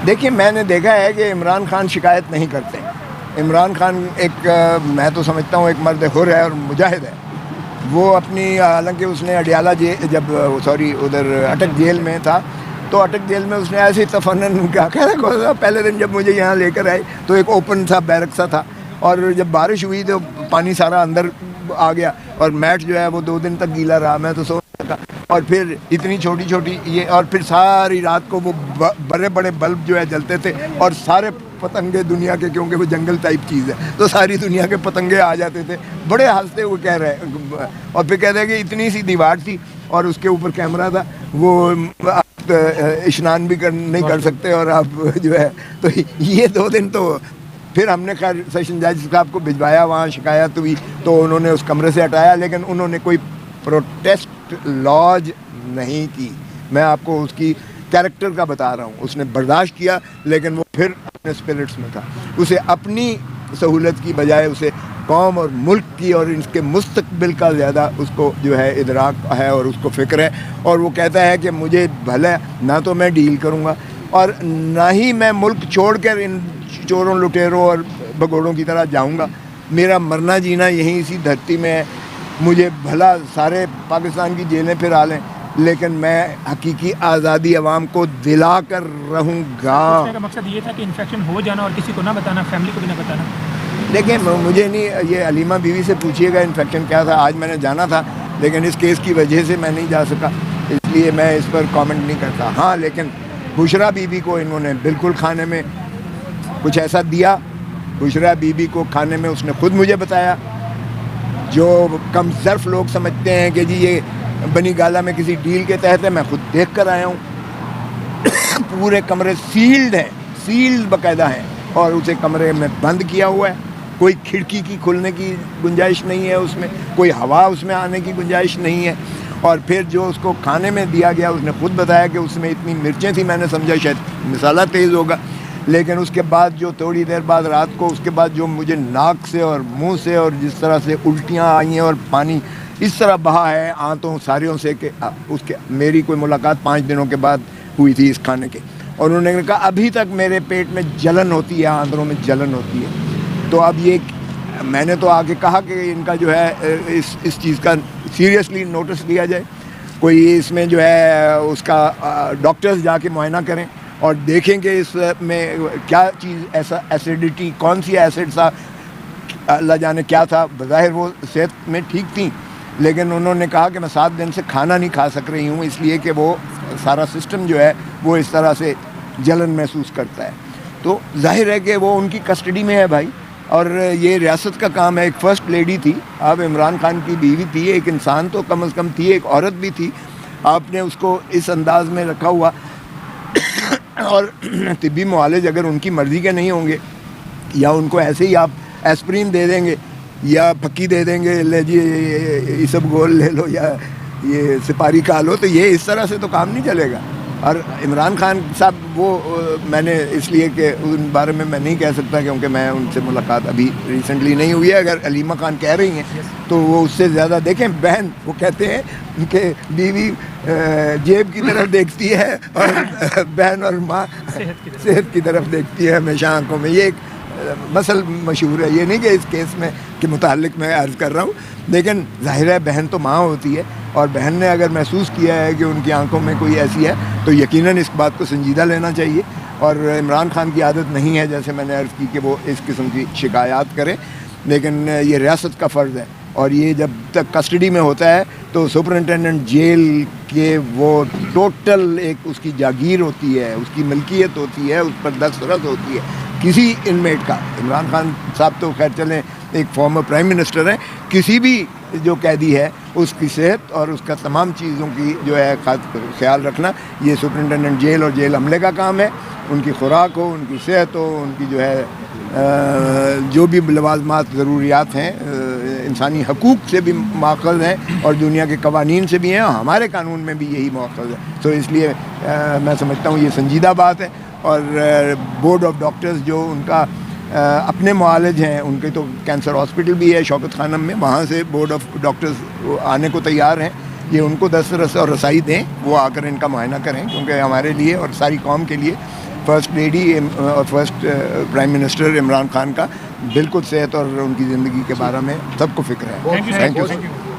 دیکھیے میں نے دیکھا ہے کہ عمران خان شکایت نہیں کرتے. عمران خان ایک میں تو سمجھتا ہوں ایک مرد حر ہے اور مجاہد ہے. وہ اپنی حالانکہ اس نے اڈیالہ جب ادھر اٹک جیل میں تھا تو اٹک جیل میں اس نے ایسے تفنن کیا پہلے دن جب مجھے یہاں لے کر آئے تو ایک اوپن سا بیرک سا تھا اور جب بارش ہوئی تو پانی سارا اندر آ گیا اور میٹ جو ہے وہ 2 دن تک گیلا رہا. میں تو سو سکا اور پھر اتنی چھوٹی چھوٹی یہ اور پھر ساری رات کو وہ بڑے بڑے بلب جو ہے جلتے تھے اور سارے پتنگے دنیا کے, کیونکہ وہ جنگل ٹائپ چیز ہے تو ساری دنیا کے پتنگے آ جاتے تھے. بڑے ہنستے وہ کہہ رہے اور پھر کہتے ہیں کہ اتنی سی دیوار تھی اور اس کے اوپر کیمرہ تھا, وہ آپ اشنان بھی نہیں کر سکتے اور آپ جو ہے تو یہ 2 دن تو پھر ہم نے خیر سیشن جج صاحب کو بھجوایا, وہاں شکایت ہوئی تو انہوں نے اس کمرے سے ہٹایا, لیکن انہوں نے کوئی پروٹیسٹ لانچ نہیں کی. میں آپ کو اس کی کیریکٹر کا بتا رہا ہوں, اس نے برداشت کیا لیکن وہ پھر اپنے اسپرٹس میں تھا. اسے اپنی سہولت کی بجائے اسے قوم اور ملک کی اور اس کے مستقبل کا زیادہ اس کو جو ہے ادراک ہے اور اس کو فکر ہے. اور وہ کہتا ہے کہ مجھے بھلا نہ تو میں ڈیل کروں گا اور نہ ہی میں ملک چھوڑ کر ان چوروں لٹیروں اور بگوڑوں کی طرح جاؤں گا. میرا مرنا جینا یہیں اسی دھرتی میں ہے. مجھے بھلا سارے پاکستان کی جیلیں پھر آ لیں لیکن میں حقیقی آزادی عوام کو دلا کر رہوں گا. اس کا مقصد یہ تھا کہ انفیکشن ہو جانا اور کسی کو نہ بتانا, فیملی کو بھی نہ بتانا. دیکھیں مجھے نہیں, یہ علیمہ بیوی سے پوچھیے گا انفیکشن کیا تھا. آج میں نے جانا تھا لیکن اس کیس کی وجہ سے میں نہیں جا سکا, اس لیے میں اس پر کامنٹ نہیں کرتا. ہاں لیکن بشرا بی بی کو انہوں نے بالکل کھانے میں کچھ ایسا دیا. بشرا بی بی کو کھانے میں اس نے خود مجھے بتایا. جو کم ظرف لوگ سمجھتے ہیں کہ جی یہ بنی گالا میں کسی ڈیل کے تحت ہے, میں خود دیکھ کر آیا ہوں. پورے کمرے سیلڈ ہیں, سیلڈ باقاعدہ ہیں اور اسے کمرے میں بند کیا ہوا ہے. کوئی کھڑکی کی کھلنے کی گنجائش نہیں ہے اس میں, کوئی ہوا اس میں آنے کی گنجائش نہیں ہے. اور پھر جو اس کو کھانے میں دیا گیا اس نے خود بتایا کہ اس میں اتنی مرچیں تھیں, میں نے سمجھا شاید مسالہ تیز ہوگا, لیکن اس کے بعد جو تھوڑی دیر بعد رات کو اس کے بعد جو مجھے ناک سے اور منہ سے اور جس طرح سے الٹیاں آئی ہیں اور پانی اس طرح بہا ہے آنتوں ساریوں سے کہ اس کے میری کوئی ملاقات 5 دنوں کے بعد ہوئی تھی اس کھانے کے, اور انہوں نے کہا ابھی تک میرے پیٹ میں جلن ہوتی ہے, آندروں میں جلن ہوتی ہے. تو اب یہ میں نے تو آگے کہا کہ ان کا جو ہے اس چیز کا سیریسلی نوٹس لیا جائے. کوئی اس میں جو ہے اس کا ڈاکٹرز جا کے معائنہ کریں اور دیکھیں کہ اس میں کیا چیز ایسا ایسیڈیٹی کون سی ایسڈ تھا, اللہ جانے کیا تھا. بظاہر وہ صحت میں ٹھیک تھیں لیکن انہوں نے کہا کہ میں 7 دن سے کھانا نہیں کھا سک رہی ہوں, اس لیے کہ وہ سارا سسٹم جو ہے وہ اس طرح سے جلن محسوس کرتا ہے. تو ظاہر ہے کہ وہ ان کی کسٹڈی میں ہے بھائی, اور یہ ریاست کا کام ہے. ایک فرسٹ لیڈی تھی, آپ عمران خان کی بیوی تھی, ایک انسان تو کم از کم تھی, ایک عورت بھی تھی. آپ نے اس کو اس انداز میں رکھا ہوا اور طبی معالج اگر ان کی مرضی کے نہیں ہوں گے یا ان کو ایسے ہی آپ ایسپرین دے دیں گے یا پھکی دے دیں گے, لے جی یہ سب گول لے لو یا یہ سپاری کھا لو, تو یہ اس طرح سے تو کام نہیں چلے گا. اور عمران خان صاحب وہ میں نے اس لیے کہ ان بارے میں نہیں کہہ سکتا کیونکہ میں ان سے ملاقات ابھی ریسنٹلی نہیں ہوئی ہے. اگر علیمہ خان کہہ رہی ہیں تو وہ اس سے زیادہ دیکھیں. بہن وہ کہتے ہیں کہ بیوی جیب کی طرف دیکھتی ہے اور بہن اور ماں صحت کی طرف دیکھتی ہے ہمیشہ آنکھوں میں. یہ ایک مسئلہ مشہور ہے, یہ نہیں کہ اس کیس میں کے متعلق میں عرض کر رہا ہوں, لیکن ظاہر ہے بہن تو ماں ہوتی ہے اور بہن نے اگر محسوس کیا ہے کہ ان کی آنکھوں میں کوئی ایسی ہے تو یقیناً اس بات کو سنجیدہ لینا چاہیے. اور عمران خان کی عادت نہیں ہے جیسے میں نے عرض کی کہ وہ اس قسم کی شکایات کرے, لیکن یہ ریاست کا فرض ہے. اور یہ جب تک کسٹڈی میں ہوتا ہے تو سپرنٹینڈنٹ جیل کے وہ ٹوٹل ایک اس کی جاگیر ہوتی ہے, اس کی ملکیت ہوتی ہے, اس پر دسترس ہوتی ہے کسی انمیٹ کا. عمران خان صاحب تو خیر چلیں ایک فارمر پرائم منسٹر ہیں, کسی بھی جو قیدی ہے اس کی صحت اور اس کا تمام چیزوں کی جو ہے خیال رکھنا یہ سپرنٹینڈنٹ جیل اور جیل عملے کا کام ہے. ان کی خوراک ہو, ان کی صحت ہو, ان کی جو ہے جو بھی لوازمات ضروریات ہیں انسانی حقوق سے بھی ماخذ ہیں اور دنیا کے قوانین سے بھی ہیں, ہمارے قانون میں بھی یہی ماخذ ہے. تو اس لیے میں سمجھتا ہوں یہ سنجیدہ بات ہے. اور بورڈ آف ڈاکٹرز جو ان کا اپنے معالج ہیں, ان کے تو کینسر ہاسپٹل بھی ہے شوکت خانم میں, وہاں سے بورڈ آف ڈاکٹرز آنے کو تیار ہیں. یہ ان کو دسترس اور رسائی دیں, وہ آ کر ان کا معائنہ کریں کیونکہ ہمارے لیے اور ساری قوم کے لیے فرسٹ لیڈی اور first prime minister Imran Khan کا بالکل صحت اور ان کی زندگی کے بارے میں سب کو فکر ہے. Thank you, sir. Thank you Thank you.